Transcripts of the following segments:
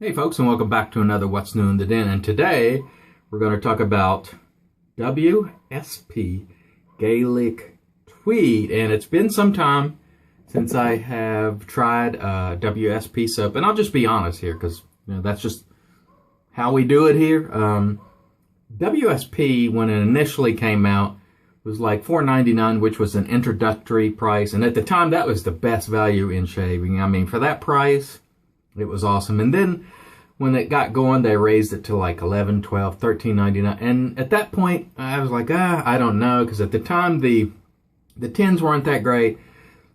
Hey folks, and welcome back to another What's New in the Den. And today we're going to talk about WSP Gaelic Tweed. And it's been some time since I have tried WSP soap. And I'll just be honest here because that's just how we do it here. WSP, when it initially came out, was like $4.99, which was an introductory price. And at the time, that was the best value in shaving. I mean, for that price, it was awesome. And then when it got going, they raised it to like $11, $12, $13.99. And at that point, I was like, I don't know. Because at the time, the tins weren't that great.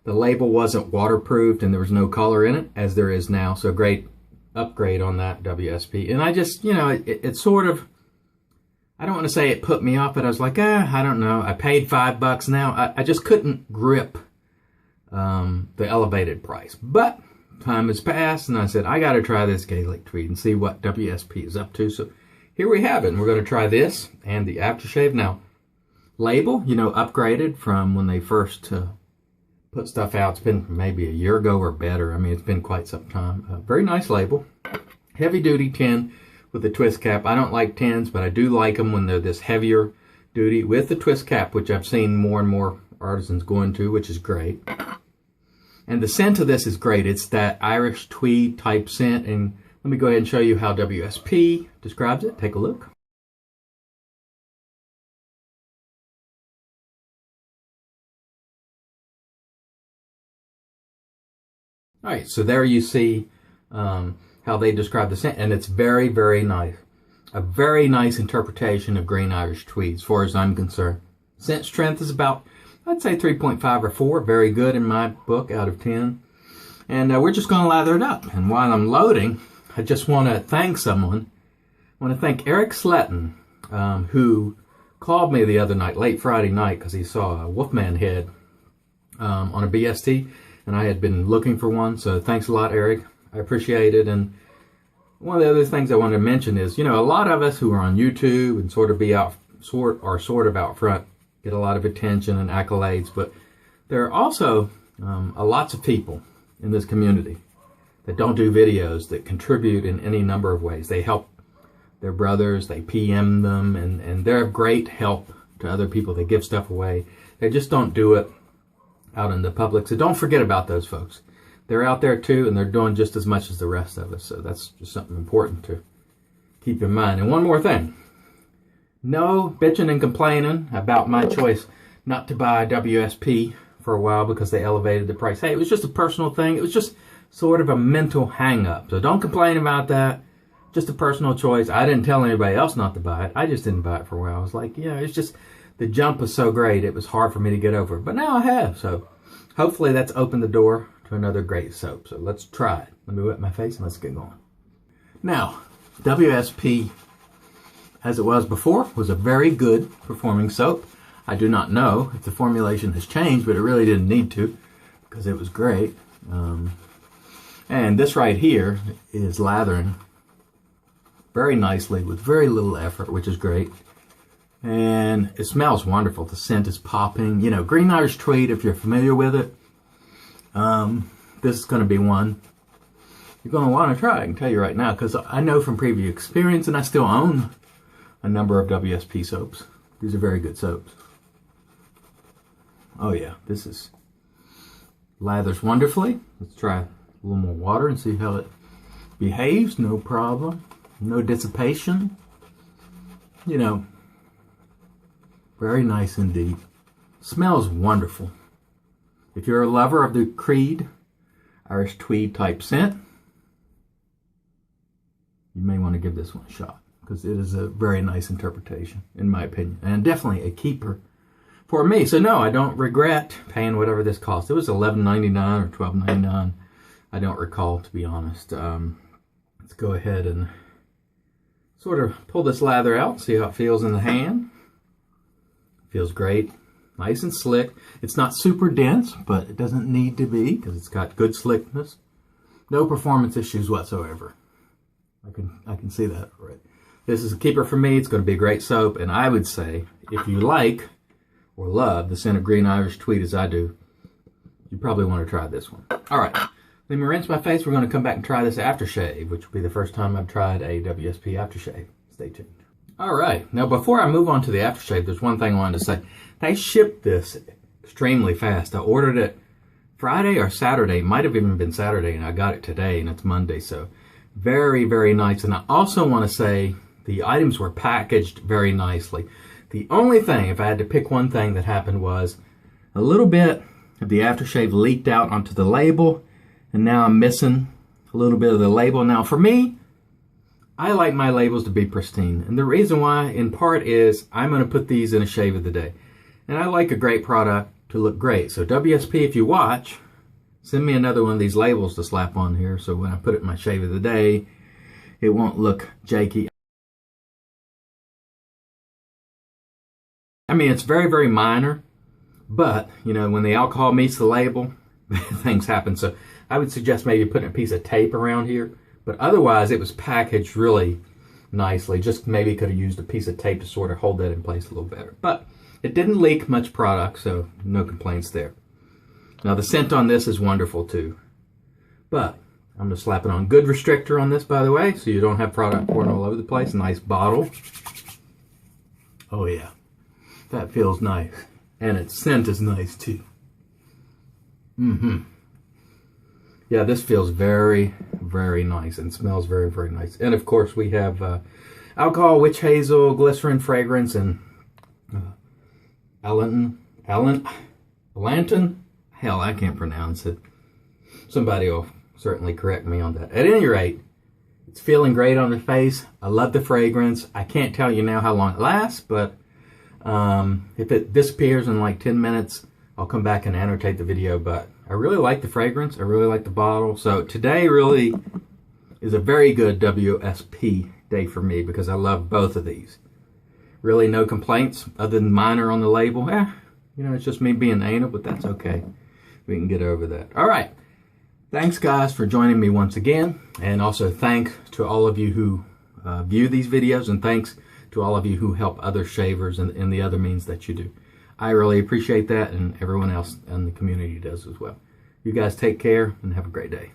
The label wasn't waterproofed and there was no color in it, as there is now. So great upgrade on that WSP. And I just, it sort of, I don't want to say it put me off, but I was like, I don't know. I paid $5 now. I just couldn't grip the elevated price. But time has passed, and I said, I got to try this Gaelic Tweed and see what WSP is up to. So here we have it. And we're going to try this and the Aftershave. Now, label, upgraded from when they first put stuff out. It's been maybe a year ago or better. I mean, it's been quite some time. Very nice label. Heavy-duty tin with the twist cap. I don't like tins, but I do like them when they're this heavier duty with the twist cap, which I've seen more and more artisans going to, which is great. And the scent of this is great. It's that Irish tweed type scent. And let me go ahead and show you how WSP describes it. Take a look. All right, so there you see how they describe the scent. And it's very, very nice. A very nice interpretation of green Irish tweed, as far as I'm concerned. Scent strength is about, I'd say 3.5 or 4. Very good in my book out of 10. And we're just going to lather it up. And while I'm loading, I just want to thank someone. I want to thank Eric Sletton, who called me the other night, late Friday night, because he saw a Wolfman head on a BST. And I had been looking for one. So thanks a lot, Eric. I appreciate it. And one of the other things I want to mention is, a lot of us who are on YouTube and sort of out front get a lot of attention and accolades, but there are also lots of people in this community that don't do videos that contribute in any number of ways. They help their brothers, they PM them, and they're of great help to other people. They give stuff away. They just don't do it out in the public. So don't forget about those folks. They're out there too, and they're doing just as much as the rest of us. So that's just something important to keep in mind. And one more thing. No bitching and complaining about my choice not to buy WSP for a while because they elevated the price. Hey, it was just a personal thing. It was just sort of a mental hang-up. So don't complain about that. Just a personal choice. I didn't tell anybody else not to buy it. I just didn't buy it for a while. I was like, it's just the jump was so great. It was hard for me to get over. But now I have. So hopefully that's opened the door to another great soap. So let's try it. Let me wet my face and let's get going. Now, WSP, as it was before, was a very good performing soap. I do not know if the formulation has changed, but it really didn't need to because it was great. And this right here is lathering very nicely with very little effort, which is great. And it smells wonderful. The scent is popping. Green Irish Tweed, if you're familiar with it, this is going to be one you're going to want to try. I can tell you right now because I know from previous experience, and I still own a number of WSP soaps. These are very good soaps. Oh yeah, this is lathers wonderfully. Let's try a little more water and see how it behaves. No problem. No dissipation. Very nice indeed. Smells wonderful. If you're a lover of the Creed Irish Tweed type scent, you may want to give this one a shot, because it is a very nice interpretation, in my opinion, and definitely a keeper for me. So no, I don't regret paying whatever this cost. It was $11.99 or $12.99. I don't recall, to be honest. Let's go ahead and sort of pull this lather out, see how it feels in the hand. Feels great, nice and slick. It's not super dense, but it doesn't need to be because it's got good slickness. No performance issues whatsoever. I can see that right. This is a keeper for me. It's going to be a great soap, and I would say if you like or love the scent of green Irish Tweed as I do, you probably want to try this one. All right, Let me rinse my face. We're going to come back and try this aftershave, which will be the first time I've tried a WSP aftershave. Stay tuned. All right. Now, before I move on to the aftershave, there's one thing I wanted to say. They shipped this extremely fast. I ordered it Friday or Saturday. Might have even been Saturday, and I got it today, and it's Monday. So very, very nice. And I also want to say the items were packaged very nicely. The only thing, if I had to pick one thing that happened, was a little bit of the aftershave leaked out onto the label, and now I'm missing a little bit of the label. Now, for me, I like my labels to be pristine. And the reason why, in part, is I'm going to put these in a shave of the day. And I like a great product to look great. So WSP, if you watch, send me another one of these labels to slap on here, so when I put it in my shave of the day, it won't look janky. I mean, it's very, very minor, but, you know, when the alcohol meets the label, things happen. So I would suggest maybe putting a piece of tape around here, but otherwise it was packaged really nicely. Just maybe could have used a piece of tape to sort of hold that in place a little better. But it didn't leak much product, so no complaints there. Now the scent on this is wonderful too. But I'm going to slap it on. Good restrictor on this, by the way, so you don't have product pouring all over the place. Nice bottle. Oh yeah, that feels nice. And its scent is nice too. Yeah, this feels very, very nice and smells very, very nice. And of course we have alcohol, witch hazel, glycerin fragrance, and Lantern? Hell, I can't pronounce it. Somebody will certainly correct me on that. At any rate, it's feeling great on the face. I love the fragrance. I can't tell you now how long it lasts, but if it disappears in like 10 minutes, I'll come back and annotate the video. But I really like the fragrance. I really like the bottle. So today really is a very good WSP day for me because I love both of these. Really no complaints other than minor on the label. You know, it's just me being anal, but that's okay. We can get over that. All right. Thanks, guys, for joining me once again. And also thanks to all of you who view these videos, and thanks to all of you who help other shavers in the other means that you do. I really appreciate that, and everyone else in the community does as well. You guys take care and have a great day.